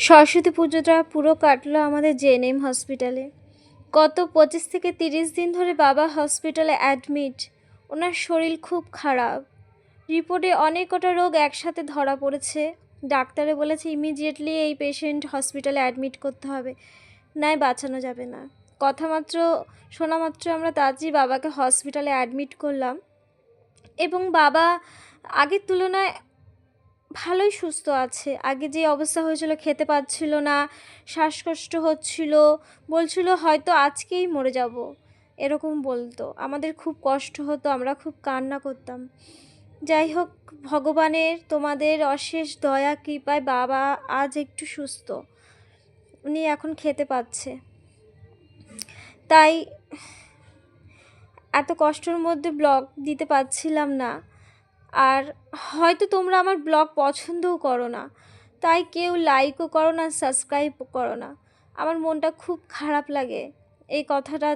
সরস্বতী পুজোটা পুরো কাটলো আমাদের জেএনএম হসপিটালে। গত 25 থেকে 30 দিন ধরে বাবা হসপিটালে অ্যাডমিট। ওনার শরীর খুব খারাপ। রিপোর্টে অনেক কটা রোগ একসাথে ধরা পড়েছে। ডাক্তারে বলেছে ইমিডিয়েটলি এই পেশেন্ট হসপিটালে অ্যাডমিট করতে হবে, নয় বাঁচানো যাবে না। কথামাত্র শোনা মাত্র আমরা তাড়াতাড়ি বাবাকে হসপিটালে অ্যাডমিট করলাম এবং বাবা আগের তুলনায় ভালোই সুস্থ আছে। আগে যে অবস্থা হয়েছিল, খেতে পাচ্ছিল না, শ্বাসকষ্ট হচ্ছিল, বলছিল হয়তো আজকেই মরে যাব, এরকম বলতো। আমাদের খুব কষ্ট হতো, আমরা খুব কান্না করতাম। যাই হোক, ভগবানের তোমাদের অশেষ দয়া কৃপায় বাবা আজ একটু সুস্থ, উনি এখন খেতে পাচ্ছে। তাই এত কষ্টের মধ্যে ব্লগ দিতে পারছিলাম না। আর হয়তো তোমরা আমার ব্লগ পছন্দও করো না, তাই কেউ লাইকও করো না, সাবস্ক্রাইবও করো না। আমার মনটা খুব খারাপ লাগে এই কথাটা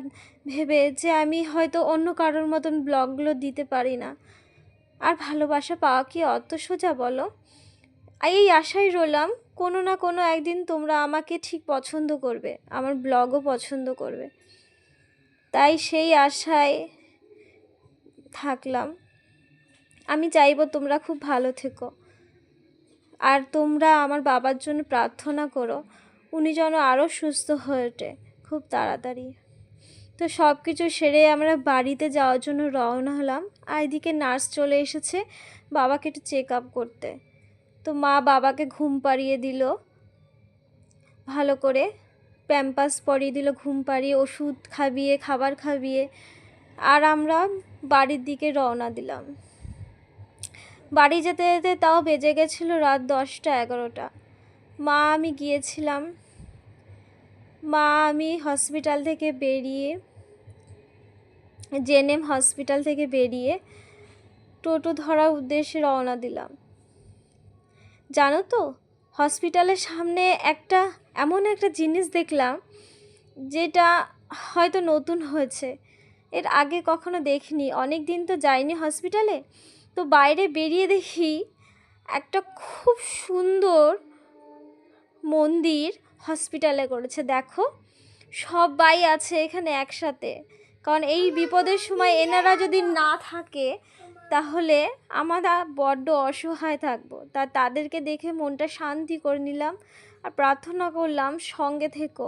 ভেবে যে আমি হয়তো অন্য কারোর মতন ব্লগগুলো দিতে পারি না। আর ভালোবাসা পাওয়া কি অত সোজা বলো? এই আশায় রইলাম কোনো না কোনো একদিন তোমরা আমাকে ঠিক পছন্দ করবে, আমার ব্লগও পছন্দ করবে। তাই সেই আশায় থাকলাম। আমি চাইবো তোমরা খুব ভালো থেকো, আর তোমরা আমার বাবার জন্য প্রার্থনা করো, উনি যেন আরও সুস্থ হয়ে ওঠে খুব তাড়াতাড়ি। তো সব কিছু সেরে আমরা বাড়িতে যাওয়ার জন্য রওনা হলাম। আর এদিকে নার্স চলে এসেছে বাবাকে একটু চেক আপ করতে। তো মা বাবাকে ঘুম পাড়িয়ে দিল, ভালো করে প্যাম্পাস পরিয়ে দিল, ঘুম পাড়িয়ে ওষুধ খাবিয়ে, খাবার খাবিয়ে। আর আমরা বাড়ির দিকে রওনা দিলাম। বাড়ি যেতে যেতে তাও বেজে গেছিলো রাত 10টা 11টা। মা আমি গিয়েছিলাম, মা আমি হসপিটাল থেকে বেরিয়ে, জেএনএম হসপিটাল থেকে বেরিয়ে টোটো ধরার উদ্দেশ্যে রওনা দিলাম। জানো তো, হসপিটালের সামনে এমন একটা জিনিস দেখলাম যেটা হয়তো নতুন হয়েছে, এর আগে কখনো দেখিনি। অনেক দিন তো যাইনি হসপিটালে। তো বাইরে বেরিয়ে দেখি একটা খুব সুন্দর মন্দির হসপিটালে করেছে। দেখো, সবাই আছে এখানে একসাথে, কারণ এই বিপদের সময় এনারা যদি না থাকে তাহলে আমরা বড্ড অসহায় থাকবো। তাদেরকে দেখে মনটা শান্তি করে নিলাম আর প্রার্থনা করলাম সঙ্গে থেকো,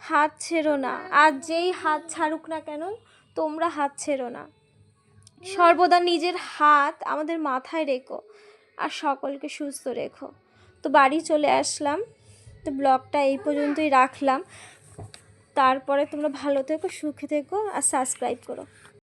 হাত ছেড়ো না। আর যেই হাত ছাড়ুক না কেন, তোমরা হাত ছেড়ো না, সর্বদা নিজের হাত আমাদের মাথায় রেখো আর সকলকে সুস্থ রেখো। তো বাড়ি চলে আসলাম। তো ব্লগটা এই পর্যন্তই রাখলাম। তারপরে তোমরা ভালো থেকো, সুখে থেকো আর সাবস্ক্রাইব করো।